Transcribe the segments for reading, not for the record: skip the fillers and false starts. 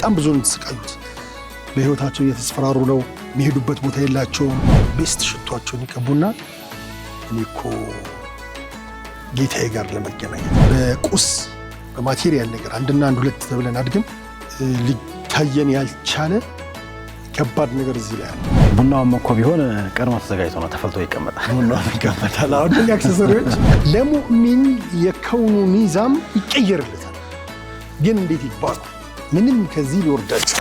በጣም ብዙ ነው ተሰቃዩት በህይወታቸው እየተስፈራሩ ነው የሚሄዱበት ቦታ የላቸውም ቤስት ሽቷቸውን ይቀቡና እኔኮ ጌታዬ ጋር ለመገናኘት በቁስ በማቴሪያል ነገር አንድና አንድ ሁለት ተብለን አድገን ሊታየን ያልቻለ ከባድ ነገር እዚህ ላይ አለ። ቡናውም እኮ ቢሆን ቀድሞ ተዘጋጅቶ ነው ተፈልቶ ይቀመጣል። ቡናው ይቀመጣል። አሁን አክሰሰሪዎች ለሙእሚን የከውኑ ኒዛም ይቀየርለታል። ግን እንዴት ይባል ምንም ከዚህ ሊወርዳቸው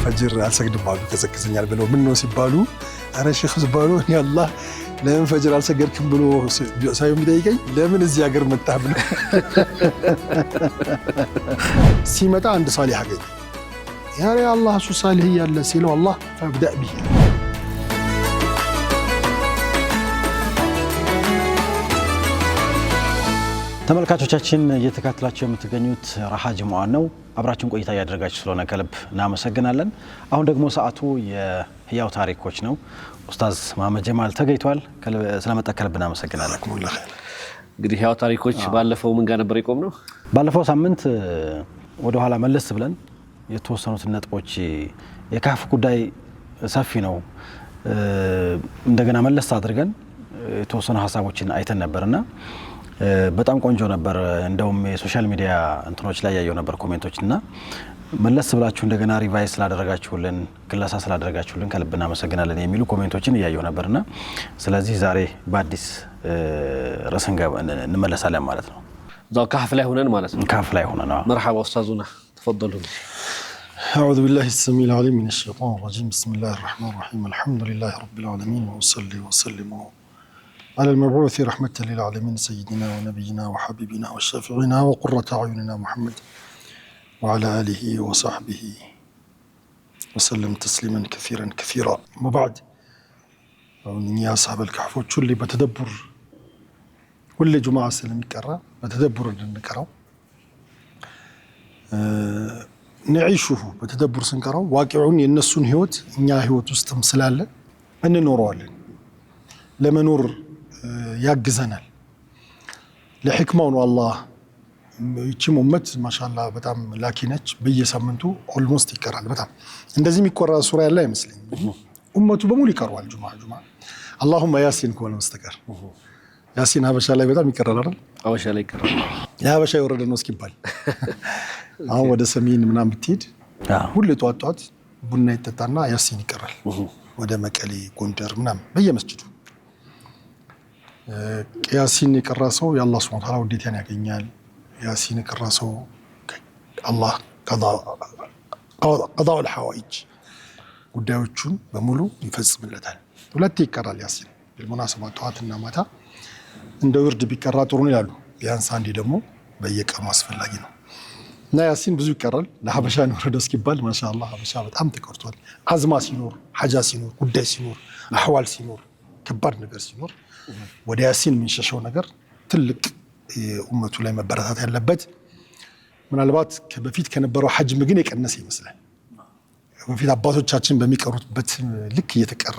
ፈጅር አልሰግድም አሉ ከዘክዘኛል ብለው ምን ነው ሲባሉ አረ ሼኽ ሲባሉ ያላህ ለምን ፈጅር አልሰገድክም ብሎ ሳይሆን የሚጠይቀኝ ለምን እዚህ ሀገር መጣህ ብሎ ሲመጣ አንድ ሳሊህ አገኘ። ያ አላህ እሱ ሳሊህ ያለ ሲለው አላህ ፈብዳ ቢሂ ተመልካቾቻችን እየተከታተላችሁ የምትገኙት ረሃ ጅሙዓ ነው። አብራችሁን ቆይታ ያደረጋችሁ ስለሆነ ከልብ እናመሰግናለን። አሁን ደግሞ ሰዓቱ የህያው ታሪኮች ነው። ኡስታዝ መሐመድ ጀማል ተገኝቷል። ስለመጣ ከልብ እናመሰግናለን። እንግዲህ ህያው ታሪኮች ባለፈው ምን ጋር ነበር የቆምነው? ባለፈው ሳምንት ወደ ኋላ መለስ ብለን የተወሰኑት ነጥቦች የካፍ ጉዳይ ሰፊ ነው እንደገና መለስ አድርገን የተወሰኑ ሀሳቦችን አይተን ነበርና በጣም ቆንጆ ነበር። እንደውም የሶሻል ሚዲያ እንትኖች ላይ ያየው ነበር ኮሜንቶችና መለስ ብላችሁ እንደገና ሪቫይዝ ስላደረጋችሁልን ክላሳ ስላደረጋችሁልን ከልብ እናመሰግናለን የሚሉ ኮሜንቶችን ያየው ነበርና ስለዚህ ዛሬ በአዲስ ርዕስ እንመለሳለን ማለት ነው። ዛው ካፍ ላይ ሆነን ማለት ነው። ካፍ ላይ ሆነን مرحبا استاذنا تفضلوا. أعوذ بالله السميع العليم من الشيطان الرجيم بسم الله الرحمن الرحيم الحمد لله رب العالمين وأصلي وسلم على المبعوث رحمة للعالمين سيدنا ونبينا وحبيبنا وشافعنا وقرة أعيننا محمد وعلى آله وصحبه وسلم تسليما كثيرا كثيرا. وبعد يا أصحاب الكهف اللي بتدبر كل جمعة سلم يكرر بتدبر نكره نعيشه بتدبر سنكره واقعون ينسون هيوت نيا هيوت وستمسلاله أن نورالن لما نور ያግዘናል ለሕክማው ነው። አላህ ይቺም ኡመት ማሻአላህ በጣም ላኪ ነች። በየሳምንቱ ኦልሞስት ይቀራል። በጣም እንደዚህ የሚቆራ ሱራ ያለ አይመስልኝም። ኡመቱ በሙሉ ይቀርዋል ጁማ አላሁመ ያሲን ከሆነ መስተቀር ያሲን ሀበሻ ላይ በጣም ይቀራል አይደል? ሀበሻ ላይ ይቀራል። የሀበሻ የወረደ ነው እስኪባል አሁን ወደ ሰሜን ምናምን ብትሄድ ሁሌ ጧት ቡና ይጠጣና ያሲን ይቀራል። ወደ መቀሌ ጎንደር ምናምን በየመስጂዱ ያሲን የቀራ ሰው የአላህ ሱብሓነሁ ወተዓላ ውዴታን ያገኛል። ያሲን የቀራ ሰው አላህ ቀዳኡል ሐዋኢጅ ጉዳዮቹን በሙሉ ይፈጽምለታል። ሁለቴ ይቀራል ያሲን بالمناسبة ጠዋትና ማታ እንደ ውርድ ቢቀራ ጥሩ ነው ይላሉ። ቢያንስ አንዴ ደግሞ በየቀኑ አስፈላጊ ነው እና ያሲን ብዙ ይቀራል። ለሀበሻ ነው ወረደ እስኪባል ማሻአላህ ሀበሻ በጣም ተቀርቷል። አዝማ ሲኖር ሐጃ ሲኖር ጉዳይ ሲኖር አህዋል ሲኖር ከባድ ነገር ሲኖር ወደ ያሲን የሚሸሸው ነገር ትልቅ ኡመቱ ላይ መበረታት ያለበት ምናልባት በፊት ከነበረው ሐጅም ግን የቀነሰ ይመስላል። በፊት አባቶቻችን በሚቀሩበት ልክ እየተቀራ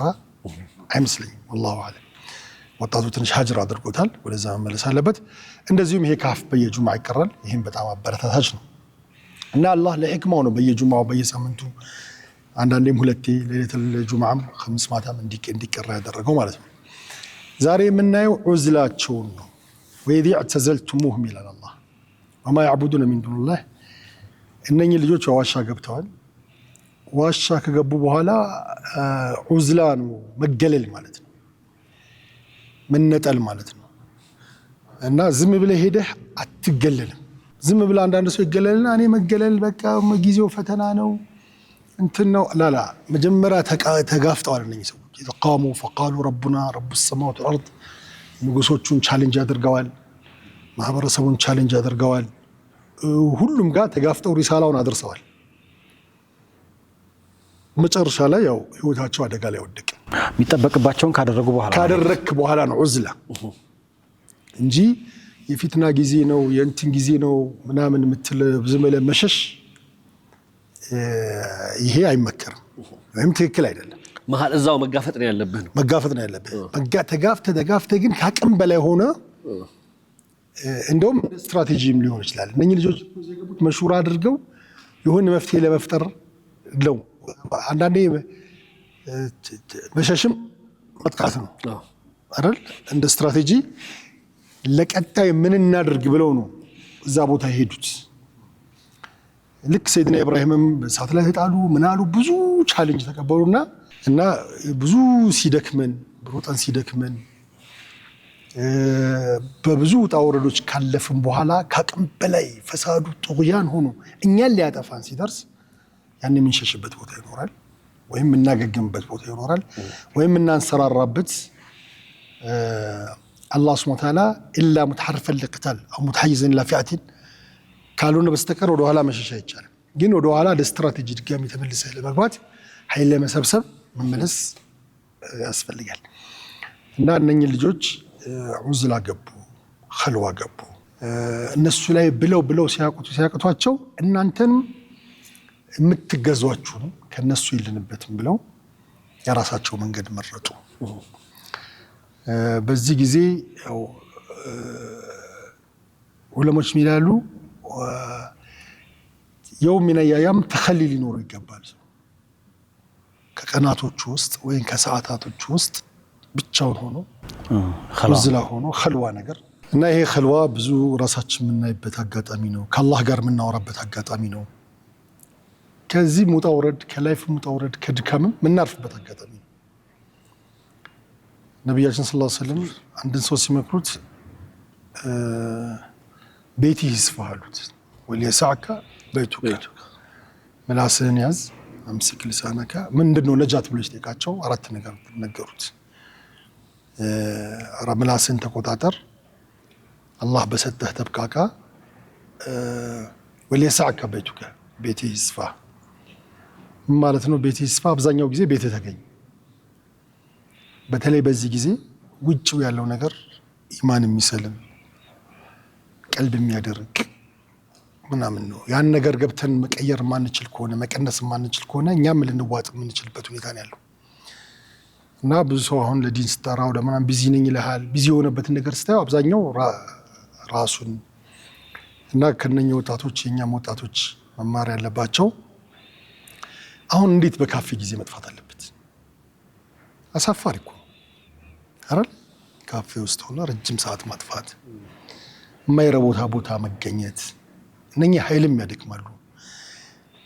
አይመስልኝም። والله اعلم ወጣቱ ትንሽ ሀጅር አድርጎታል። ወደዛ መመለስ አለበት። እንደዚሁም ይሄ ካፍ በየጁማዓ ይቀራል። ይሄም በጣም አበረታታች ነው እና አላህ ለሕክማው ነው በየጁማዓው በየሳምንቱ አንዳንዴም ሁለቴ ለይለቱል ጁማዓም ኸምስ ማታም እንዲቀራ ያደረገው ማለት ነው። ዛሬ የምናየው ዑዝላቸውን ነው። ወኢዝ እዕተዘልቱሙሁም ይላል አላህ ወማ ያዕቡዱነ ሚን ዱኒላህ። እነኚህ ልጆች ዋሻ ገብተዋል። ዋሻ ከገቡ በኋላ ዑዝላ ነው መገለል ማለት ነው፣ መነጠል ማለት ነው እና ዝም ብለህ ሄደህ አትገለልም። ዝም ብለህ አንዳንድ ሰው ይገለልና እኔ መገለል በቃ ጊዜው ፈተና ነው እንትን ነው ላላ መጀመሪያ ተጋፍጠዋል እነኚህ ሰው ይተቃሙ فقالوا ربنا رب السماوات والارض ንጉሶቹን ቻሌንጅ አድርገዋል። ማህበረሰቡን ቻሌንጅ አድርገዋል። ሁሉም ጋር ተጋፍጠው ሪሳላውን አድርሰዋል። መጨረሻ ላይ ያው ህይወታቸው አደጋ ላይ ወደቀ። የሚጠበቅባቸውን ካደረክ በኋላ ነው ዑዝላ እንጂ የፊትና ጊዜ ነው የእንትን ጊዜ ነው ምናምን የምትል ዝም ብለህ መሸሽ ይሄ አይመከርም ወይም ትክክል አይደለም። መሃል እዛው መጋፈጥ ነው ያለብህ ነው መጋፈጥ ነው ያለብህ። ተጋፍተህ ግን ከአቅም በላይ ሆነ እንደውም ስትራቴጂም ሊሆን ይችላል። እነኚህ ልጆች የገቡት መሹራ አድርገው የሆነ መፍትሄ ለመፍጠር ነው። አንዳንዴ መሸሽም መጥቃት ነው አይደል? እንደ ስትራቴጂ ለቀጣይ ምን እናድርግ ብለው ነው እዛ ቦታ የሄዱት። ልክ ሰይድና ኢብራሂምም በእሳት ላይ ተጣሉ፣ ምን አሉ፣ ብዙ ቻሌንጅ ተቀበሉና እና ብዙ ሲደክመን ሮጠን ሲደክመን በብዙ ውጣ ውረዶች ካለፍን በኋላ ከአቅም በላይ ፈሳዱ ጡግያን ሆኖ እኛን ሊያጠፋን ሲደርስ ያን የምንሸሽበት ቦታ ይኖራል፣ ወይም የምናገግምበት ቦታ ይኖራል፣ ወይም የምናንሰራራበት አላህ ሱብሓነሁ ወተዓላ ኢላ ሙተሐርፈን ሊቂታል አው ሙተሐይዘን ኢላ ፊአቲን ካልሆነ በስተቀር ወደ ኋላ መሸሽ አይቻልም። ግን ወደ ኋላ ለስትራቴጂ ድጋሚ ተመልሰህ ለመግባት ኃይል ለመሰብሰብ መመለስ ያስፈልጋል። እና እነኚህ ልጆች ዑዝላ ገቡ፣ ኸልዋ ገቡ። እነሱ ላይ ብለው ሲያቅቷቸው እናንተንም የምትገዟችሁንም ከነሱ የለንበትም ብለው የራሳቸው መንገድ መረጡ። በዚህ ጊዜ ያው ዑለሞች ይላሉ የውም ሚን አያም ተኸሊ ሊኖረው ይገባል። ከቀናቶቹ ውስጥ ወይም ከሰዓታቶቹ ውስጥ ብቻውን ሆኖ ዑዝላ ሆኖ ኸልዋ ነገር እና ይሄ ኸልዋ ብዙ ራሳችን የምናይበት አጋጣሚ ነው። ከአላህ ጋር የምናወራበት አጋጣሚ ነው። ከዚህ ሙጣ ውረድ ከላይፍ ሙጣ ውረድ ከድካምም የምናርፍበት አጋጣሚ ነው። ነቢያችን ሰለላሁ ዐለይሂ ወሰለም አንድን ሰው ሲመክሩት ቤቲ ይስፋህ አሉት። ወሊየስዐከ በይቱከ ምላስህን ያዝ አምስክ ልሳነከ። ምንድነው ነጃት ብሎ ሲጠይቃቸው 4 ነገር ነገሩት። ምላስህን ተቆጣጠር፣ አላህ በሰጠህ ተብቃቃ፣ ወሊየስዐከ በይቱከ ቤቲ ይስፋህ ማለት ነው። ቤቲ ይስፋህ አብዛኛው ጊዜ ቤት ተገኝ። በተለይ በዚህ ጊዜ ውጭው ያለው ነገር ኢማን የሚሰልም ቀልብ የሚያደርግ ምናምን ነው። ያን ነገር ገብተን መቀየር ማንችል ከሆነ መቀነስ ማንችል ከሆነ እኛም ልንዋጥ የምንችልበት ሁኔታ ነው ያለው እና ብዙ ሰው አሁን ለዲን ስጠራው ለምናምን ቢዚ ነኝ ይልሃል። ቢዚ የሆነበትን ነገር ስታየው አብዛኛው ራሱን እና ከነኚህ ወጣቶች የኛም ወጣቶች መማር ያለባቸው አሁን እንዴት በካፌ ጊዜ መጥፋት አለበት? አሳፋሪ እኮ አይደል? ካፌ ውስጥ ሆነ ረጅም ሰዓት ማጥፋት፣ የማይረቦታ ቦታ መገኘት፣ እነኚህ ኃይልም ያደክማሉ።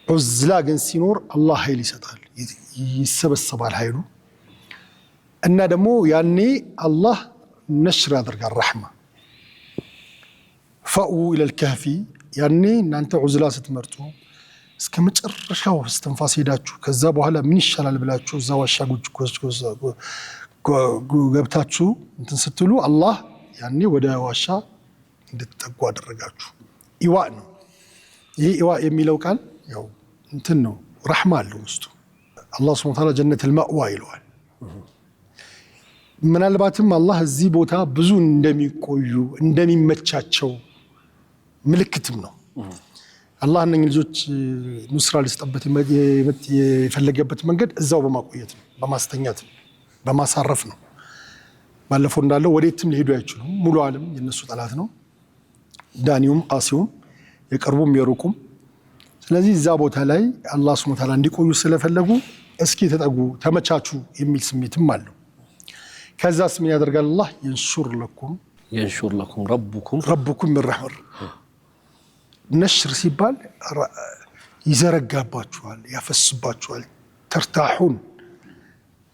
ዑዝላ ግን ሲኖር አላህ ኃይል ይሰጣል፣ ይሰበሰባል ኃይሉ እና ደግሞ ያኔ አላህ ነሽር ያደርጋል ረሕማ። ፈኡ ኢለል ከህፊ ያኔ እናንተ ዑዝላ ስትመርጡ እስከ መጨረሻው እስትንፋስ ሄዳችሁ ከዛ በኋላ ምን ይሻላል ብላችሁ እዛ ዋሻ ገብታችሁ እንትን ስትሉ አላህ ያኔ ወደ ዋሻ እንድትጠጉ አደረጋችሁ። ኢዋእ ነው ይህ። ኢዋእ የሚለው ቃል ያው እንትን ነው፣ ረሕማ አለው ውስጡ። አላህ ሱብሓነሁ ወተዓላ ጀነተል መእዋ ይለዋል። ምናልባትም አላህ እዚህ ቦታ ብዙ እንደሚቆዩ እንደሚመቻቸው ምልክትም ነው። አላህ እነኝህ ልጆች ኑስራ ሊስጠበት የፈለገበት መንገድ እዛው በማቆየት ነው፣ በማስተኛት ነው፣ በማሳረፍ ነው። ባለፈው እንዳለው ወዴትም ሊሄዱ አይችሉም። ሙሉ ዓለም የነሱ ጠላት ነው፣ ዳኒውም ቃሲውም የቅርቡም የሩቁም። ስለዚህ እዛ ቦታ ላይ አላህ ሱብሓነሁ ወተዓላ እንዲቆዩ ስለፈለጉ እስኪ ተጠጉ ተመቻቹ የሚል ስሜትም አለው። ከዛስ ምን ያደርጋል አላህ? የንሹር ለኩም ረቡኩም ምን ረሕመት። ነሽር ሲባል ይዘረጋባችኋል፣ ያፈስባችኋል። ተርታሑን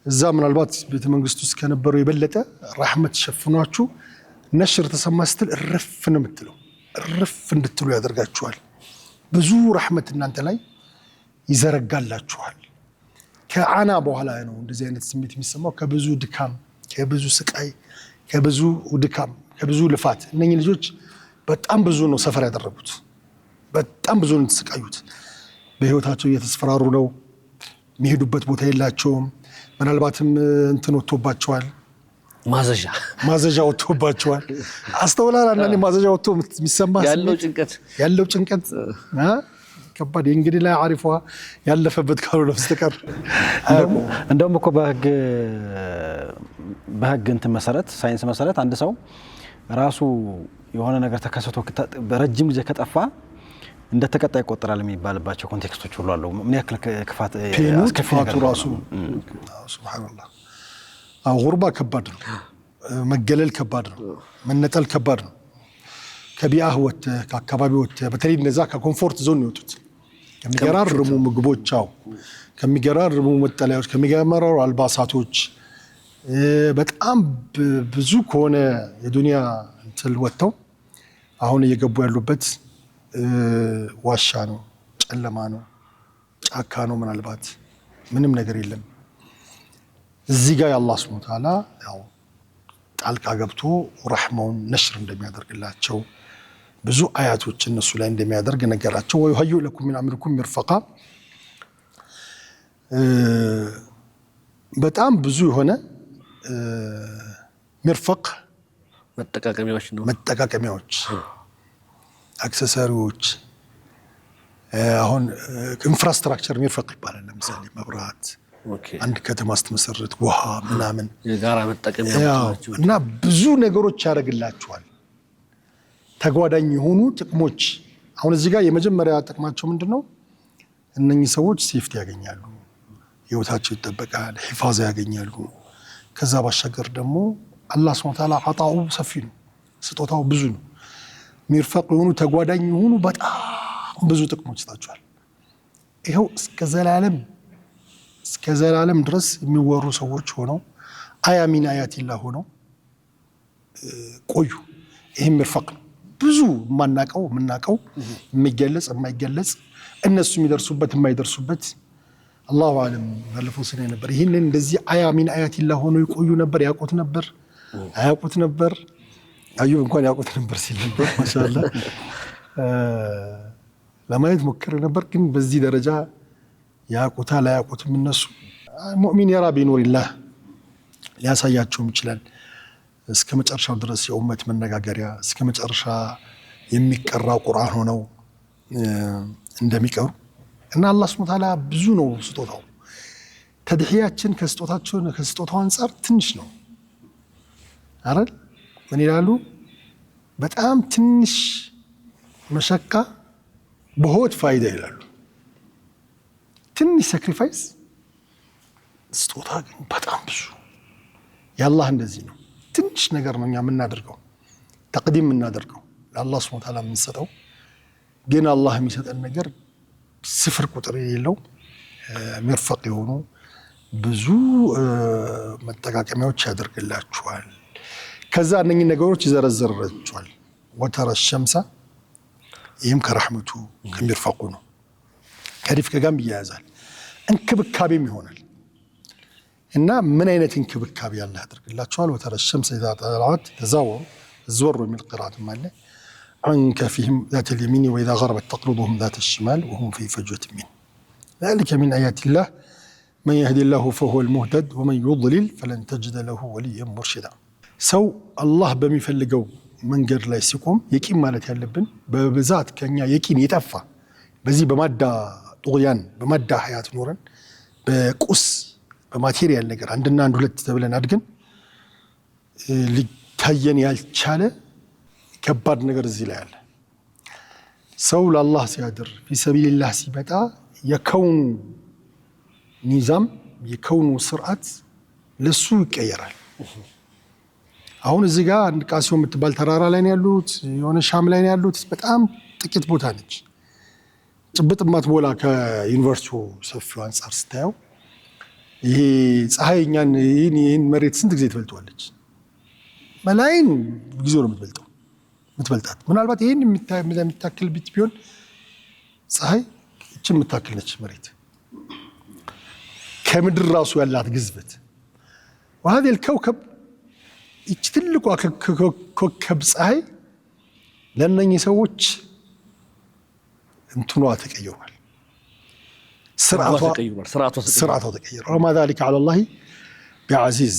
እዛ ምናልባት ቤተ መንግስት ውስጥ ከነበረው የበለጠ ረሕመት ሸፍኗችሁ ነሽር ተሰማ ስትል እርፍ ነው የምትለው፣ እርፍ እንድትሉ ያደርጋችኋል። ብዙ ረሕመት እናንተ ላይ ይዘረጋላችኋል። ከአና በኋላ ነው እንደዚህ አይነት ስሜት የሚሰማው፣ ከብዙ ድካም፣ ከብዙ ስቃይ፣ ከብዙ ድካም፣ ከብዙ ልፋት። እነኚህ ልጆች በጣም ብዙ ነው ሰፈር ያደረጉት፣ በጣም ብዙ ነው የተሰቃዩት። በህይወታቸው እየተስፈራሩ ነው፣ የሚሄዱበት ቦታ የላቸውም። ምናልባትም እንትን ወጥቶባቸዋል፣ ማዘዣ ወጥቶባቸዋል። አስተውላል። አንዳንዴ ማዘዣ ወጥቶ የሚሰማ ያለው ጭንቀት ከባድ። እንግዲህ ላይ አሪፏ ያለፈበት ካልሆነ በስተቀር እንደውም እኮ በህግ እንትን መሰረት ሳይንስ መሰረት አንድ ሰው ራሱ የሆነ ነገር ተከሰቶ በረጅም ጊዜ ከጠፋ እንደ ተቀጣይ ይቆጠራል የሚባልባቸው ኮንቴክስቶች ሁሉ አሉ። ምን ያክል ክፋት አስከፊ ራሱ ሱብሃንአላህ። ጉርባ ከባድ ነው፣ መገለል ከባድ ነው፣ መነጠል ከባድ ነው። ከቢያህ ወጥተህ ከአካባቢ ወጥተህ በተለይ እነዛ ከኮምፎርት ዞን ይወጡት ከሚገራርሙ ምግቦቻው፣ ከሚገራርሙ መጠለያዎች፣ ከሚገራርሙ አልባሳቶች በጣም ብዙ ከሆነ የዱንያ እንትን ወጥተው አሁን እየገቡ ያሉበት ዋሻ ነው፣ ጨለማ ነው፣ ጫካ ነው። ምናልባት ምንም ነገር የለም። እዚህ ጋር የአላህ ሱብሓነሁ ወተዓላ ያው ጣልቃ ገብቶ ረሕማውን ነሽር እንደሚያደርግላቸው ብዙ አያቶች እነሱ ላይ እንደሚያደርግ ነገራቸው። ወዩሀይኡ ለኩም ሚን አምሪኩም ሚርፈቃ በጣም ብዙ የሆነ ሚርፈቅ መጠቃቀሚያዎች፣ አክሰሰሪዎች አሁን ኢንፍራስትራክቸር ሚርፈቅ ይባላል። ለምሳሌ መብራት፣ አንድ ከተማ ስትመሰርት ውሃ ምናምን የጋራ መጠቀሚያዎች እና ብዙ ነገሮች ያደርግላቸዋል። ተጓዳኝ የሆኑ ጥቅሞች አሁን እዚህ ጋር የመጀመሪያ ጥቅማቸው ምንድነው? እነኚህ ሰዎች ሴፍቲ ያገኛሉ፣ ህይወታቸው ይጠበቃል፣ ሒፋዛ ያገኛሉ። ከዛ ባሻገር ደግሞ አላህ ሱብሓነሁ ወተዓላ አጣኡ ሰፊ ነው፣ ስጦታው ብዙ ነው። ሚርፈቅ የሆኑ ተጓዳኝ የሆኑ በጣም ብዙ ጥቅሞች ይሰጣቸዋል። ይኸው እስከ ዘላለም ድረስ የሚወሩ ሰዎች ሆነው አያ ሚን አያቲላህ ሆነው ቆዩ። ይህም ሚርፈቅ ነው። ብዙ የምናቀው የሚገለጽ የማይገለጽ እነሱ የሚደርሱበት የማይደርሱበት አላሁ አለም። ባለፈው ስነ ነበር ይህንን እንደዚህ አያ ሚን አያቲላህ ሆነው ይቆዩ ነበር። ያውቁት ነበር አያውቁት ነበር? አዩብ እንኳን ያውቁት ነበር ሲል ነበር። ማሻአላህ ለማየት ሞክር ነበር። ግን በዚህ ደረጃ ያውቁታል አያውቁትም እነሱ። ሙእሚን የራ ቢኑሪላህ ሊያሳያቸውም ይችላል። እስከ መጨረሻው ድረስ የኡመት መነጋገሪያ እስከ መጨረሻ የሚቀራው ቁርአን ሆነው እንደሚቀሩ እና አላህ ሱብሓነሁ ወተዓላ ብዙ ነው ስጦታው። ተድሂያችን ከስጦታው አንፃር ትንሽ ነው አይደል? ምን ይላሉ? በጣም ትንሽ መሸካ በሆድ ፋይዳ ይላሉ። ትንሽ ሳክሪፋይስ፣ ስጦታ ግን በጣም ብዙ። የአላህ እንደዚህ ነው። ትንሽ ነገር ነው እኛ የምናደርገው ተቅዲም የምናደርገው ለአላህ ሱብሓነሁ ወተዓላ የምንሰጠው፣ ግን አላህ የሚሰጠን ነገር ስፍር ቁጥር የሌለው ሚርፈቅ የሆኑ ብዙ መጠቃቀሚያዎች ያደርግላችኋል። ከዛ እነኚህ ነገሮች ይዘረዝራችኋል። ወተረ ሸምሰ ይህም ከረሕመቱ ከሚርፈቁ ነው። ከሪፍቅ ጋርም ይያያዛል። እንክብካቤም ይሆናል እና ምን አይነት እንክብካቤ ያለ ያደርግላችኋል። ወተረ ሸምሰ ኢዛ ጠለዐት ተዘወሩ የሚል ቂራአትም አለ። عن كفهم ذات اليمين وإذا غربت تقرضهم ذات الشمال وهم في فجوة منه ذلك من آيات الله من يهدي الله فهو المهتد ومن يضلل فلن تجد له وليا مرشدا ሰው አላህ በሚፈልገው መንገድ ላይ ሲቆም የቂም ማለት ያለብን በብዛት ከኛ የቂም የጠፋ በዚህ በማዳ ጦያን በማዳ ሀያት ኖረን በቁስ በማቴሪያል ነገር አንድና አንድ ሁለት ተብለን አድገን ሊታየን ያልቻለ ከባድ ነገር እዚህ ላይ አለ። ሰው ለአላህ ሲያድር ፊሰቢልላህ ሲመጣ የከውኑ ኒዛም የከውኑ ስርዓት ለሱ ይቀየራል። አሁን እዚህ ጋር አንድ ቃሲዮ የምትባል ተራራ ላይ ነው ያሉት፣ የሆነ ሻም ላይ ነው ያሉት። በጣም ጥቂት ቦታ ነች። ጭብጥ ማትሞላ ከዩኒቨርሲቲው ሰፊው አንጻር ስታየው ይሄ ፀሐይ እኛን ይህን መሬት ስንት ጊዜ ትበልጠዋለች? መላይን ጊዜ ነው የምትበልጣት። ምናልባት ይህን የሚታክል ቢት ቢሆን ፀሐይ እችን የምታክል ነች መሬት ከምድር ራሱ ያላት ግዝበት። وهذا الكوكب ይች ትልቋ ኮከብ ፀሐይ ለእነኚህ ሰዎች እንትኗ ተቀይሯል፣ ስርዓቷ ተቀይሯል። وما ذلك على الله بعزيز።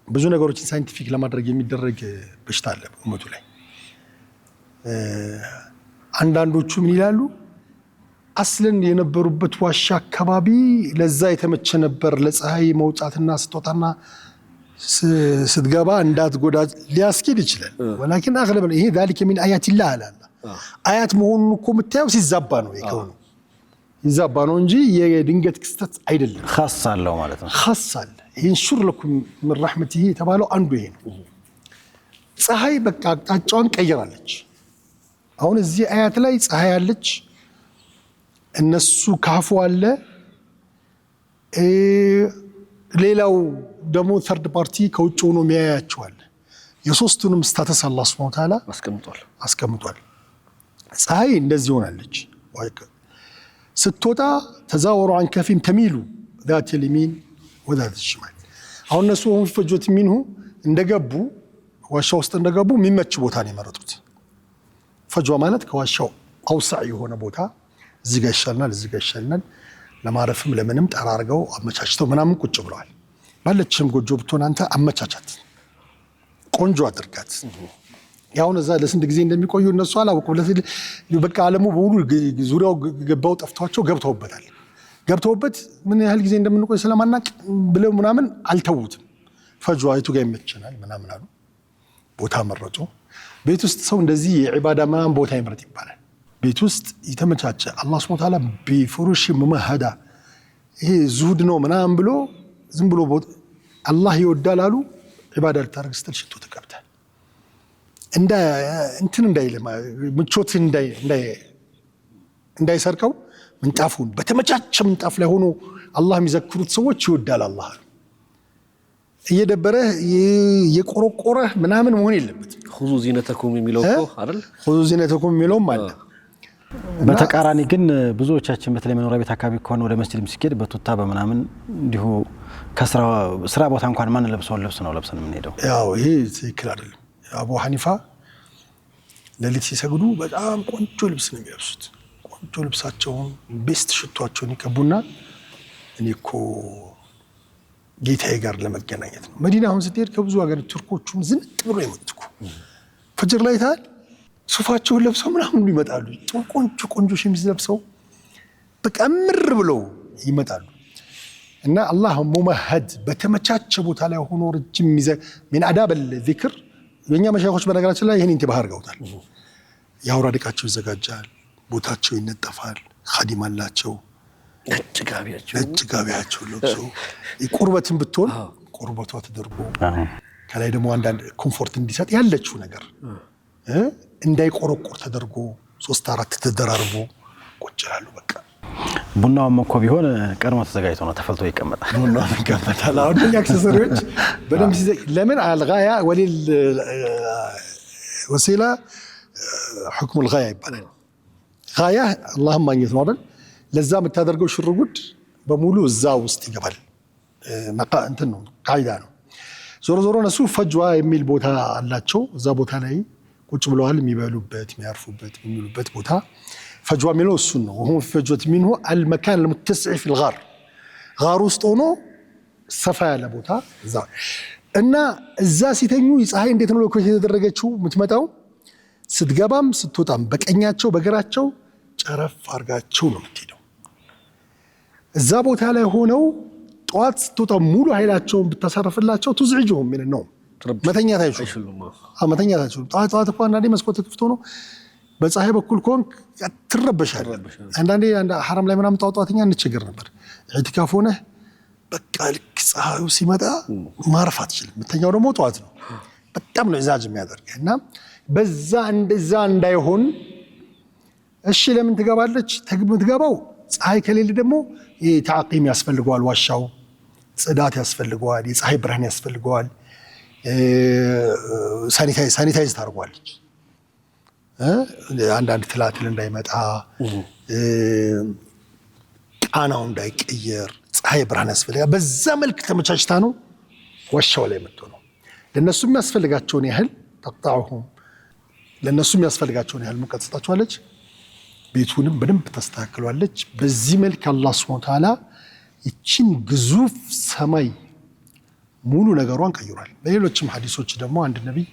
ብዙ ነገሮችን ሳይንቲፊክ ለማድረግ የሚደረግ በሽታ አለ በኡመቱ ላይ። አንዳንዶቹ ምን ይላሉ? አስለን የነበሩበት ዋሻ አካባቢ ለዛ የተመቸ ነበር ለፀሐይ መውጣትና ስትወጣና ስትገባ እንዳትጎዳ ሊያስኬድ ይችላል። ወላኪን አግለብ ይሄ ذلك من آيات الله አለ። አያት መሆኑን እኮ የምታየው ሲዛባ ነው የከውኑ ይዛባ ነው እንጂ የድንገት ክስተት አይደለም። ኻስ አለው ማለት ነው። ኻስ አለ። ይንሹር ለኩም ምን ረሕመቲሂ የተባለው አንዱ ይሄ ነው። ፀሐይ በቃ አቅጣጫዋን ቀይራለች። አሁን እዚህ አያት ላይ ፀሐይ አለች፣ እነሱ ካፉ አለ፣ ሌላው ደግሞ ተርድ ፓርቲ ከውጭ ሆኖ የሚያያቸዋል። የሶስቱንም ስታተስ አላህ ሱብሓነሁ ወተዓላ አስቀምጧል። ፀሐይ እንደዚህ ሆናለች። ስትወጣ ተዛወሩ አን ከፊን ተሚሉ ዛት ልሚን ወዛት ሽማል። አሁን እነሱ ሁን ፈጆት ሚንሁ እንደገቡ ዋሻ ውስጥ እንደገቡ የሚመች ቦታ ነው የመረጡት። ፈጅዋ ማለት ከዋሻው አውሳዕ የሆነ ቦታ እዚህ ጋር ይሻልናል፣ እዚህ ጋር ይሻልናል፣ ለማረፍም ለምንም ጠራርገው አመቻችተው ምናምን ቁጭ ብለዋል። ባለችም ጎጆ ብትሆን አንተ አመቻቻት፣ ቆንጆ አድርጋት። ያውን እዛ ለስንት ጊዜ እንደሚቆዩ እነሱ አላወቁም። በቃ ዓለሙ በሙሉ ዙሪያው ገባው ጠፍቷቸው ገብተውበት ምን ያህል ጊዜ እንደምንቆይ ስለማናቅ ብለው ምናምን አልተውትም። ፈጅዋ የቱ ጋር ይመቸናል ምናምን አሉ። ቦታ መረጡ። ቤት ውስጥ ሰው እንደዚህ የዒባዳ ምናምን ቦታ ይመረጥ ይባላል። ቤት ውስጥ የተመቻቸ አላህ ሱብሓነሁ ወተዓላ ቢፍሩሽ ሙመሃዳ ይሄ ዙሁድ ነው ምናምን ብሎ ዝም ብሎ አላህ ይወዳል አሉ። ዒባዳ ልታደርግ ስትል ሽቶ ተቀብተህ እንትን እንዳይለማ ምቾት እንዳይሰርቀው ምንጣፉን በተመቻቸ ምንጣፍ ላይ ሆኖ አላህ የሚዘክሩት ሰዎች ይወዳል አላህ። እየደበረህ የቆረቆረህ ምናምን መሆን የለበትም። ኹዙ ዚነተኩም የሚለው እኮ አይደል? ኹዙ ዚነተኩም የሚለውም አለ። በተቃራኒ ግን ብዙዎቻችን በተለይ መኖሪያ ቤት አካባቢ ከሆነ ወደ መስጂድም ሲኬድ በቱታ በምናምን እንዲሁ ከስራ ቦታ እንኳን ማን ለብሰውን ልብስ ነው ለብሰን የምንሄደው። ያው ይሄ ትክክል አይደለም። አቡ ሐኒፋ ሌሊት ሲሰግዱ በጣም ቆንጆ ልብስ ነው የሚለብሱት። ቆንጆ ልብሳቸውን ቤስት ሽቷቸውን ይቀቡና እኔ እኮ ጌታዬ ጋር ለመገናኘት ነው። መዲና አሁን ስትሄድ ከብዙ ሀገር ቱርኮቹም ዝንጥ ብሎ ይመጡኩ ፈጅር ላይ ታል ሱፋቸውን ለብሰው ምናምን ይመጣሉ። ቆንጆ ቆንጆ ሸሚዝ ለብሰው በቃ ምር ብለው ይመጣሉ። እና አላህ ሙመሃድ በተመቻቸ ቦታ ላይ ሆኖ ረጅም ምን አዳበል ዚክር የኛ መሻይኾች በነገራችን ላይ ይሄን ኢንቲባህ አድርገውታል። የአውራድ ዕቃቸው ይዘጋጃል፣ ቦታቸው ይነጠፋል፣ ኻዲም አላቸው፣ ነጭ ጋቢያቸው ለብሰው ቁርበትን ብትሆን ቁርበቷ ተደርጎ ከላይ ደግሞ አንዳንድ ኮምፎርት እንዲሰጥ ያለችው ነገር እንዳይቆረቆር ተደርጎ 3-4 ተደራርቦ ቁጭ ይላሉ። በቃ ቡናውም እኮ ቢሆን ቀድሞ ተዘጋጅቶ ነው ተፈልቶ ይቀመጣል። ቡናው ይቀመጣል። አሁን አክሰሰሪዎች በደንብ ለምን አልጋያ ወሊል ወሲላ ሁክሙ الغايه ይባላል። ጋያ አላህን ማግኘት ነው አይደል? ለዛ የምታደርገው ሽርጉድ በሙሉ እዛ ውስጥ ይገባል። እንትን ነው ቃይዳ ነው። ዞሮ ዞሮ እነሱ ፈጅዋ የሚል ቦታ አላቸው። እዛ ቦታ ላይ ቁጭ ብለዋል። የሚበሉበት የሚያርፉበት የሚሉበት ቦታ ፈጅዋ የሚለው እሱን ነው። ወሁም ፈጅወት ሚንሁ አልመካን المتسع في الغار ጋር ውስጥ ሆኖ ሰፋ ያለ ቦታ እዛ እና እዛ ሲተኙ ፀሐይ እንዴት ነው ለኮት የተደረገችው የምትመጣው ስትገባም ስትወጣም በቀኛቸው በግራቸው ጨረፍ አርጋቸው ነው የምትሄደው። እዛ ቦታ ላይ ሆነው ጧት ስትወጣ ሙሉ ኃይላቸውን ብታሳርፍላቸው ትዝዕጁሁም ምን ነው መተኛት አይችሉም። ጧት እኮ አንዳንዴ መስኮት ክፍት ሆኖ በፀሐይ በኩል ኮንክ ትረበሻለህ። አንዳንዴ ሐረም ላይ ምናምን ጧትኛ እንቸገር ነበር። ኢዕቲካፍ ሆነህ በቃ ልክ ፀሐዩ ሲመጣ ማረፍ አትችልም። የምተኛው ደግሞ ጧት ነው። በጣም ነው ኢዛጅ የሚያደርገህ እና በዛ እንደዛ እንዳይሆን እሺ ለምን ትገባለች? ትገባው ፀሐይ ከሌለ ደግሞ ተዓቂም ያስፈልገዋል። ዋሻው ጽዳት ያስፈልገዋል። የፀሐይ ብርሃን ያስፈልገዋል። ሳኒታይዝ ታርጓለች። አንዳንድ ትላትል እንዳይመጣ ቃናው እንዳይቀየር ፀሐይ ብርሃን ያስፈልጋል። በዛ መልክ ተመቻችታ ነው ዋሻው ላይ መጥቶ ነው ለነሱ የሚያስፈልጋቸውን ያህል ተቅጣዑሁም ለነሱ የሚያስፈልጋቸውን ያህል ሙቀት ሰጣቸዋለች። ቤቱንም በደንብ ታስተካክሏለች። በዚህ መልክ አላህ ሱብሓነሁ ወተዓላ ይችን ግዙፍ ሰማይ ሙሉ ነገሯን ቀይሯል። በሌሎችም ሐዲሶች ደግሞ አንድ ነብይ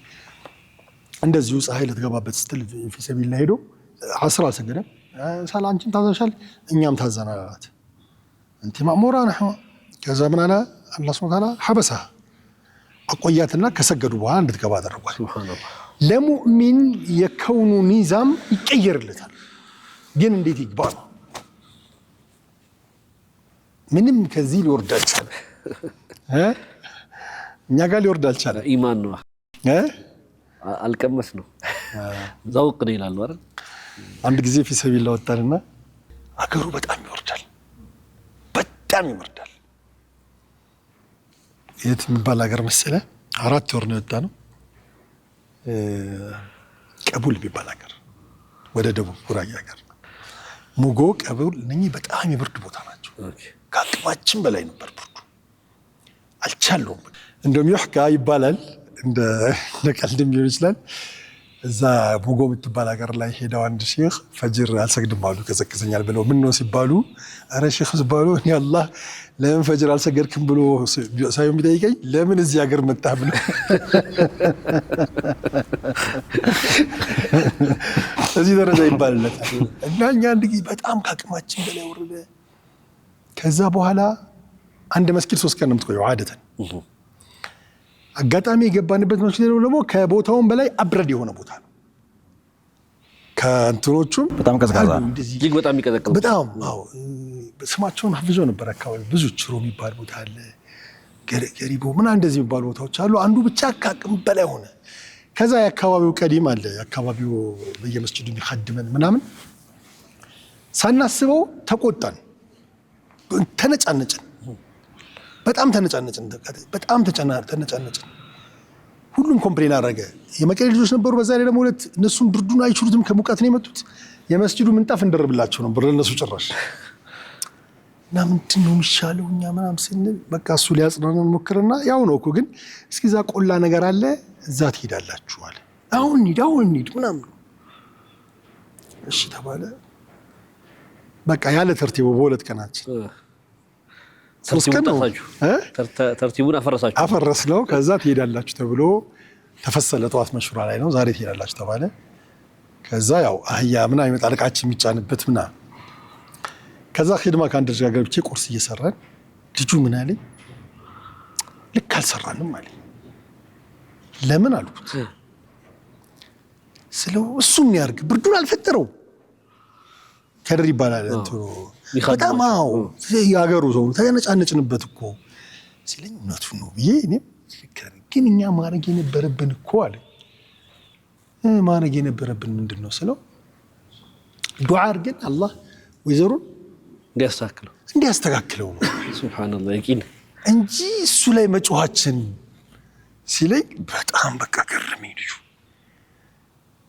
እንደዚሁ ፀሐይ ልትገባበት ስትል ፊ ሰቢል ሄዶ ዐስር አልሰገደም። አንቺም ታዘሻል እኛም ታዘናል አላት። እንቲ ማእሙራ ነህ። ከዛ ምን አለ አላህ ሱብሓነሁ ወተዓላ ሐበሳ አቆያትና ከሰገዱ በኋላ እንድትገባ አደረጓል። ለሙእሚን የከውኑ ኒዛም ይቀየርለታል። ግን እንዴት ይግባ ነው? ምንም ከዚህ ሊወርድ አልቻለም። እኛ ጋር ሊወርድ አልቻለም። ኢማን ነው አልቀመስ ነው ዘውቅ ነው ይላሉ አይደል? አንድ ጊዜ ፊሰቢላ ወጣንና አገሩ በጣም ይወርዳል፣ በጣም ይወርዳል። የት የሚባል ሀገር መሰለ? 4 ወር ነው የወጣነው። ቀቡል የሚባል ሀገር ወደ ደቡብ ጉራጌ ሀገር ሙጎ፣ ቀቡል፣ እነኚህ በጣም የብርድ ቦታ ናቸው። ከአቅማችን በላይ ነበር ብርዱ፣ አልቻለውም። እንደውም ይሕካ ይባላል፣ እንደ ቀልድም ሊሆን ይችላል። እዛ ሙጎ የምትባል ሀገር ላይ ሄደው አንድ ሼክ ፈጅር አልሰግድም አሉ፣ ቀዘቅዘኛል ብለው። ምን ነው ሲባሉ፣ አረ ሼክ ሲባሉ እኔ አላህ ለምን ፈጅር አልሰገድክም ብሎ ሳይሆን የሚጠይቀኝ ለምን እዚህ ሀገር መጣህ ብሎ እዚህ ደረጃ ይባልለታል። እና እኛ አንድ ጊዜ በጣም ከአቅማችን በላይ ወረደ። ከዛ በኋላ አንድ መስጊድ 3 ቀን ነው የምትቆየው አደተን። አጋጣሚ የገባንበት መስጊድ ደግሞ ከቦታውን በላይ አብረድ የሆነ ቦታ ነው። ከእንትኖቹም በጣም ቀዝቃዛ እጅግ በጣም ይቀዘቅዛል። በጣም አዎ። ስማቸውን ሀፍዞ ነበር። አካባቢ ብዙ ችሮ የሚባል ቦታ አለ፣ ገሪቦ ምናምን እንደዚህ የሚባሉ ቦታዎች አሉ። አንዱ ብቻ ከአቅም በላይ ሆነ። ከዛ የአካባቢው ቀዲም አለ፣ የአካባቢው በየመስጂዱ የሚኸድመን ምናምን። ሳናስበው ተቆጣን፣ ተነጫነጭን፣ በጣም ተነጫነጭን፣ በጣም ተነጫነጭን። ሁሉም ኮምፕሌን አደረገ። የመቀሌ ልጆች ነበሩ። በዛ ላይ ደግሞ ሁለት እነሱም ብርዱን አይችሉትም፣ ከሙቀት ነው የመጡት። የመስጂዱ ምንጣፍ እንደርብላቸው ነበር ለነሱ ጭራሽ። እና ምንድን ነው የሚሻለው እኛ ምናምን ስንል በቃ እሱ ሊያጽናናን ሞክርና ያው ነው እኮ ግን እስኪ እዛ ቆላ ነገር አለ እዛ ትሄዳላችሁ አለ። አሁን እንሂድ ምናምን። እሺ ተባለ። በቃ ያለ ተርቲቡ በሁለት ቀናችን ተርቲቡን አፈረስነው። ከዛ ትሄዳላችሁ ተብሎ ተፈሰለ። ጠዋት መሽሩራ ላይ ነው፣ ዛሬ ትሄዳላችሁ ተባለ። ከዛ ያው አህያ ምናምን ይመጣል እቃችን የሚጫንበት ምናምን። ከዛ ኺድማ ከአንድ ልጅ ጋር ገብቼ ቁርስ እየሰራን ልጁ ምን አለኝ፣ ልክ አልሰራንም አለኝ። ለምን አልኩት። ስለው እሱ የሚያርግ ብርዱን አልፈጠረው ከድር ይባላል እንትኑ በጣም አዎ ያገሩ ሰው ተነጫነጭንበት እኮ ሲለኝ እውነቱን ነው ብዬ እኔም ግን እኛ ማድረግ የነበረብን እኮ አለ። ማድረግ የነበረብን ምንድን ነው ስለው ዱዓ አድርገን አላህ ወይዘሩን እንዲያስተካክለው ነው ሱብሃንአላህ ይቂን እንጂ እሱ ላይ መጮኻችን ሲለኝ በጣም በቃ ገረመኝ ልጁ።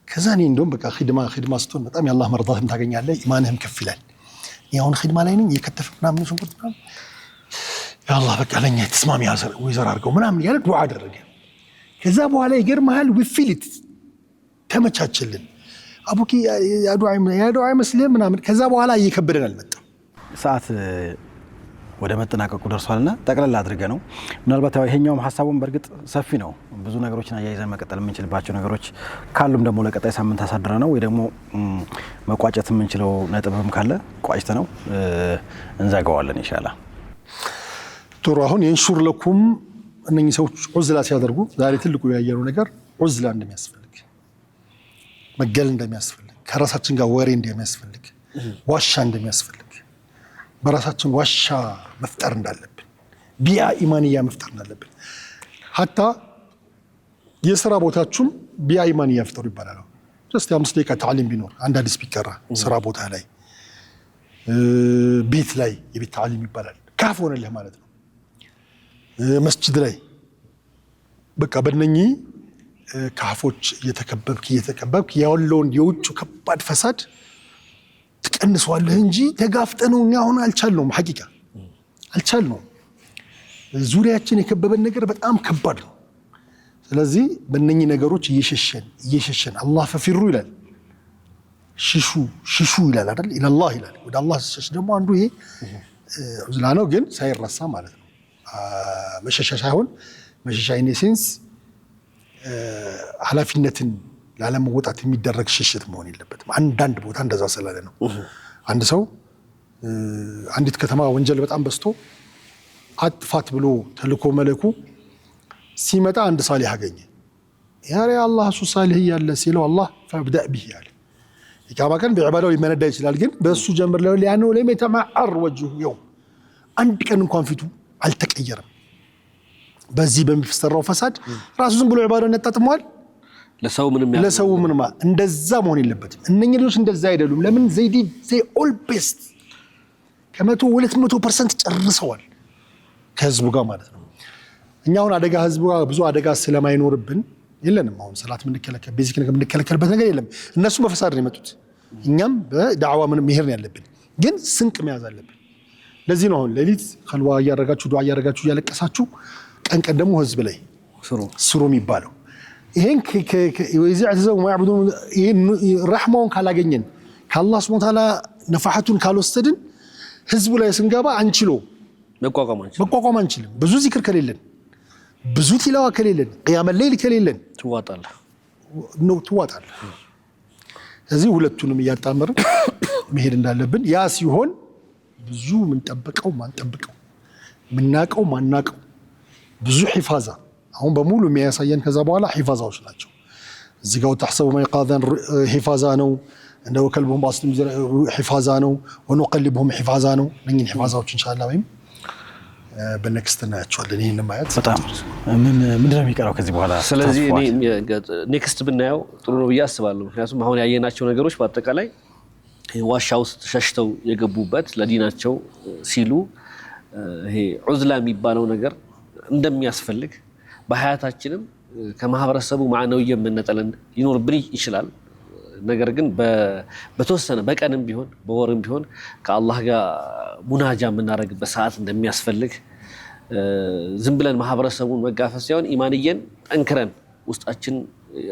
ከዛ እኔ እንደውም በቃ ኺድማ ስትሆን በጣም የአላህ መርዳትም ታገኛለህ፣ ኢማንህም ከፍ ይላል። ያውን ኺድማ ላይ ነኝ እየከተፍ ምናምን ሽንኩርት ምናምን ያአላህ በቃ ለኛ ተስማሚ ወይዘር አድርገው ምናምን ያለ ዱዓ አደረገ። ከዛ በኋላ ይገርምሃል ዊፊሊት ተመቻችልን። አቡኪ ያ ዱዓ አይመስልህም ምናምን። ከዛ በኋላ እየከበደን አልመጣም። ሰዓት ወደ መጠናቀቁ ደርሷልና ጠቅለል አድርገ ነው ምናልባት ይሄኛውም ሐሳቡን በእርግጥ ሰፊ ነው። ብዙ ነገሮችን አያይዘን መቀጠል የምንችልባቸው ነገሮች ካሉም ደግሞ ለቀጣይ ሳምንት አሳድረ ነው ወይ ደግሞ መቋጨት የምንችለው ነጥብም ካለ ቋጭተ ነው እንዘጋዋለን ኢንሻአላህ። ጥሩ። አሁን የንሹር ለኩም እነኚህ ሰዎች ዑዝላ ሲያደርጉ ዛሬ ትልቁ ያየነው ነገር ዑዝላ እንደሚያስፈልግ፣ መገል እንደሚያስፈልግ፣ ከራሳችን ጋር ወሬ እንደሚያስፈልግ፣ ዋሻ እንደሚያስፈልግ፣ በራሳችን ዋሻ መፍጠር እንዳለብን፣ ቢያ ኢማንያ መፍጠር እንዳለብን፣ ሀታ የስራ ቦታችሁም ቢያ ኢማንያ ፍጠሩ ይባላል። ጀስት 5 ደቂቃ ተዓሊም ቢኖር አንድ ሐዲስ ቢቀራ ስራ ቦታ ላይ ቤት ላይ የቤት ተዓሊም ይባላል። ካፍ ሆነልህ ማለት ነው። መስጂድ ላይ በቃ በእነኚህ ካፎች እየተከበብክ ያለውን የውጭ ከባድ ፈሳድ ትቀንሰዋለህ እንጂ ተጋፍጠነው እኛ አሁን አልቻልነውም። ሐቂቃ አልቻልነውም። ዙሪያችን የከበበን ነገር በጣም ከባድ ነው። ስለዚህ በእነኚህ ነገሮች እየሸሸን አላህ ፈፊሩ ይላል፣ ሽሹ ይላል አይደል? ኢላላህ ይላል። ወደ አላህ ሲሸሽ ደግሞ አንዱ ይሄ ዑዝላ ነው፣ ግን ሳይረሳ ማለት ነው። መሸሻ ሳይሆን መሸሻ ኢኔሴንስ ኃላፊነትን ላለመወጣት የሚደረግ ሽሽት መሆን የለበትም። አንዳንድ ቦታ እንደዛ ስላለ ነው። አንድ ሰው አንዲት ከተማ ወንጀል በጣም በዝቶ አጥፋት ብሎ ተልኮ መለኩ ሲመጣ አንድ ሳሊህ አገኘ። يا الله سو صالح يالا سيلو الله فابدأ به يعني كما كان بعباده يمندا يشلال ግን በሱ ጀምር ነው ሊያኑ ለሚተማዕር ወጅሁ يوم አንድ ቀን እንኳን ፊቱ አልተቀየረም በዚህ በሚፈሰረው ፈሳድ ራሱ ዝም ብሎ ዒባዳውን ያጣጥመዋል ለሰው ምንም እንደዛ መሆን የለበትም እነኚህ ልጆች እንደዛ አይደሉም ለምን they all best ከመቶ 200% ጨርሰዋል ከህዝቡ ጋር ማለት ነው እኛውን አደጋ ህዝቡ ጋር ብዙ አደጋ ስለማይኖርብን የለንም አሁን ሰላት ምን ከለከለ ቤዚክ ነገር ምን ከለከለበት ነገር የለም እነሱ በፈሳድ ነው የመጡት እኛም በዳዕዋ ምን መሄድ ነው ያለብን ግን ስንቅ መያዝ አለብን ለዚህ ነው አሁን ሌሊት ኸልዋ ያረጋችሁ ዱዓ ያረጋችሁ ያለቀሳችሁ ቀን ቀን ደግሞ ህዝብ ላይ ስሩ የሚባለው ይሄን ወይዘዕተዘው ማዕቡዱ ይሄን ረህማውን ካላገኘን ከአላህ Subhanahu Wa Ta'ala ነፋሐቱን ካልወሰድን ህዝቡ ላይ ስንገባ አንችሎ መቋቋም አንችልም ብዙ ዚክር ከሌለን ብዙ ቲላዋ ከሌለን ቂያም ሌሊት ከሌለን ትዋጣለህ እዚህ ሁለቱንም ያጣመረ መሄድ እንዳለብን ያ ሲሆን ብዙ ምን ጠብቀው ማን ጠብቀው ምናቀው ማናቀው ብዙ ሒፋዛ አሁን በሙሉ የሚያሳየን ከዛ በኋላ ሒፋዛዎች ናቸው እዚህ ጋር ተحسቡ ማይቃዛን ሒፋዛ ነው እንደው ከልቡም ባስልም ሒፋዛ ነው ወንቀልብهم ሒፋዛ ነው ነኝ ሒፋዛዎች ኢንሻአላህ ወይም በኔክስት እናያቸዋለን ይሄን ማየት በጣም ምንድነው የሚቀረው ከዚህ በኋላ ስለዚህ ኔክስት ብናየው ጥሩ ነው ብዬ አስባለሁ ምክንያቱም አሁን ያየናቸው ነገሮች በአጠቃላይ ዋሻ ውስጥ ሸሽተው የገቡበት ለዲናቸው ሲሉ ይሄ ዑዝላ የሚባለው ነገር እንደሚያስፈልግ በሐያታችንም ከማህበረሰቡ ማዕናዊ የምንነጠለን ሊኖርብን ይችላል ነገር ግን በተወሰነ በቀንም ቢሆን በወርም ቢሆን ከአላህ ጋር ሙናጃ የምናደርግበት ሰዓት እንደሚያስፈልግ ዝም ብለን ማህበረሰቡን መጋፈስ ሳይሆን ኢማንየን ጠንክረን ውስጣችን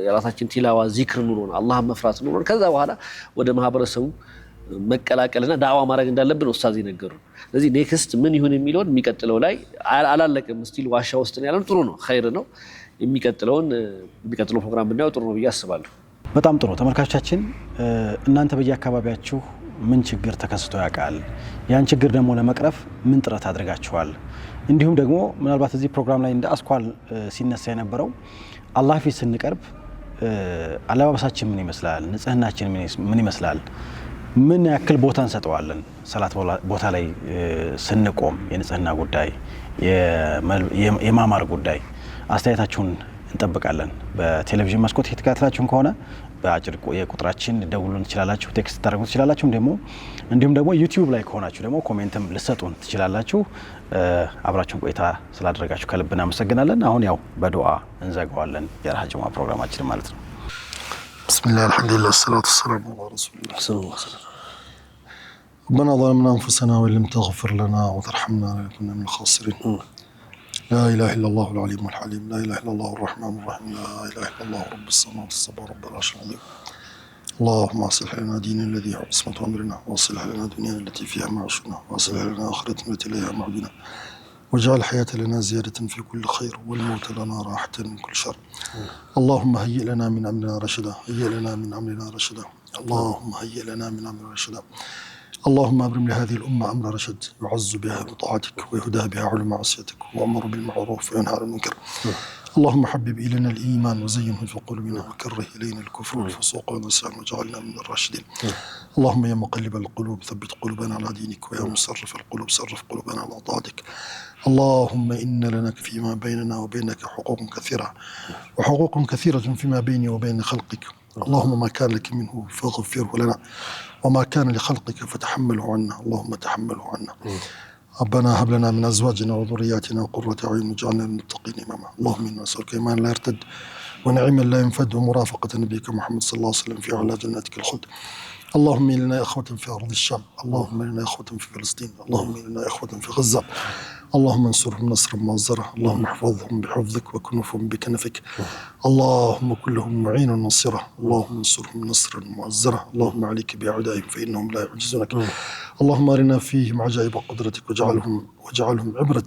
የራሳችን ቲላዋ ዚክር ኑሮን አላህን መፍራት ኑሮን ከዛ በኋላ ወደ ማህበረሰቡ መቀላቀልና ዳዕዋ ማድረግ እንዳለብን ኡስታዝ ይነገሩ ስለዚህ ኔክስት ምን ይሁን የሚለውን የሚቀጥለው ላይ አላለቀም ስቲል ዋሻ ውስጥ ነው ያለው ጥሩ ነው ኸይር ነው የሚቀጥለው ፕሮግራም ብናየው ጥሩ ነው ብዬ አስባለሁ በጣም ጥሩ ተመልካቾቻችን እናንተ በየአካባቢያችሁ ምን ችግር ተከስቶ ያውቃል ያን ችግር ደግሞ ለመቅረፍ ምን ጥረት አድርጋችኋል እንዲሁም ደግሞ ምናልባት እዚህ ፕሮግራም ላይ እንደ አስኳል ሲነሳ የነበረው አላህ ፊት ስንቀርብ አለባበሳችን ምን ይመስላል ንጽህናችን ምን ይመስላል ምን ያክል ቦታ እንሰጠዋለን ሰላት ቦታ ላይ ስንቆም የንጽህና ጉዳይ የማማር ጉዳይ አስተያየታችሁን እንጠብቃለን በቴሌቪዥን መስኮት የተከታተላችሁን ከሆነ በአጭር የቁጥራችን ደውሉን ትችላላችሁ ቴክስት ታደርጉ ትችላላችሁ እንዲሁም ደግሞ ዩቲዩብ ላይ ከሆናችሁ ደግሞ ኮሜንትም ልሰጡን ትችላላችሁ አብራችሁን ቆይታ ስላደረጋችሁ ከልብ እናመሰግናለን አሁን ያው በዱዓ እንዘጋዋለን የራሃጅማ ፕሮግራማችን ማለት ነው ብስሚላህ አልሐምዱሊላህ ሰላቱ ወሰላሙ ዐላ ረሱሊላህ ሰለላሁ ዐለይሂ ወሰለም ربنا ظلمنا أنفسنا وإن لم تغفر لنا وترحمنا لنكن من الخاسرين لا إله إلا الله العليم الحليم لا إله إلا الله الرحمن الرحيم لا إله إلا الله رب السماوات والسبع رب العرش العظيم اللهم أصلح لنا دين الذي هو عصمة أمرنا وأصلح لنا دنيا التي فيها معاشنا وأصلح لنا آخرة التي إليها معدنا واجعل الحياة لنا زيادة في كل خير والموت لنا راحة من كل شر اللهم هيئ لنا من أمرنا رشدا هيئ لنا من أمرنا رشدا اللهم هيئ لنا من أمرنا رشدا اللهم أبرم لهذه الأمة أمر رشد يعز بها بطاعتك ويهدى بها على معصيتك وأمر بالمعروف وينهى عن المنكر اللهم حبب إلينا الإيمان وزينه في قلوبنا وكره إلينا الكفر والفسوق والعصيان واجعلنا من الراشدين اللهم يا مقلب القلوب ثبت قلوبنا على دينك ويا مصرف القلوب صرف قلوبنا على طاعتك اللهم إن لنا فيما بيننا وبينك حقوق كثيرة وحقوق كثيرة فيما بيني وبين خلقك اللهم ما كان لك منه فاغفره لنا وما كان لخلقك فتحمله عنا اللهم تحمله عنا ربنا هب لنا من أزواجنا وذرياتنا قرة أعين واجعلنا للمتقين إماما اللهم إنا نسألك إيمانا لا يرتد ونعيما لا ينفد ومرافقة نبيك محمد صلى الله عليه وسلم في أعلى جناتك الخلد اللهم إنا إخوة في أرض الشام اللهم إنا إخوة في فلسطين اللهم إنا إخوة في غزة اللهم انصرهم نصرا مؤزرا اللهم احفظهم بحفظك وكنفهم بكنفك اللهم كن لهم معينا نصيرا اللهم انصرهم نصرا مؤزرا اللهم عليك بأعدائهم فإنهم لا يعجزونك اللهم أرنا فيهم عجائب قدرتك واجعلهم عبرة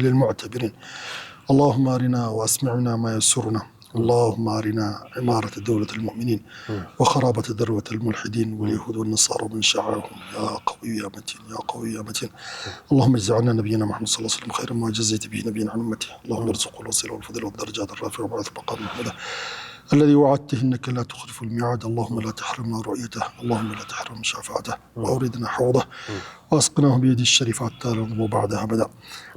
للمعتبرين اللهم أرنا وأسمعنا ما يسرنا اللهم أرنا عمارة دولة المؤمنين وخرابة ذروة الملحدين واليهود والنصارى ومن شاعهم يا قوي يا متين يا قوي يا متين. اللهم اجعلنا نبينا محمد صلى الله عليه وسلم خيرا ما جزيت به نبينا عن أمته. اللهم ارزقه الوسيلة والفضل والدرجات الرافعة وبعث مقام محمود الذي وعدته إنك لا تخلف الميعاد. اللهم لا تحرمنا رؤيته، اللهم لا تحرمنا شفاعته، وأوردنا حوضه وأسقناه بيده الشريفة حتى لا نضمع بعدها أبدا.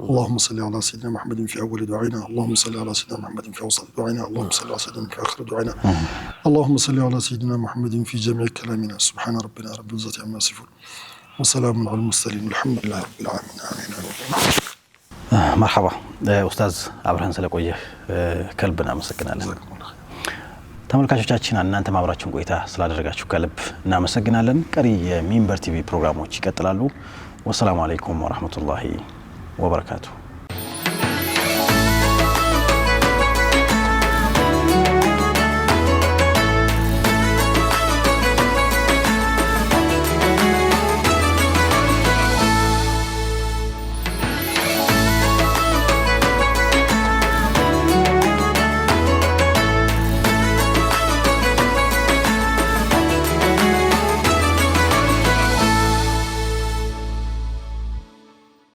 اللهم صل على سيدنا محمد في أول دعائنا، اللهم صل على سيدنا محمد في أوسط دعائنا، اللهم صل على سيدنا في آخر دعائنا، اللهم صل على سيدنا محمد في جميع كلامنا. سبحان ربنا رب العزة عما يصفون وسلام على المرسلين والحمد لله رب العالمين. آمين. مرحبا أستاذ አብረን ስለቆየህ ከልብ እናመሰግናለን። ተመልካቾቻችን እናንተ ማብራችሁን ቆይታ ስላደረጋችሁ ከልብ እናመሰግናለን። ቀሪ የሚንበር ቲቪ ፕሮግራሞች ይቀጥላሉ። ወሰላሙ አለይኩም ወራህመቱላሂ ወበረካቱ።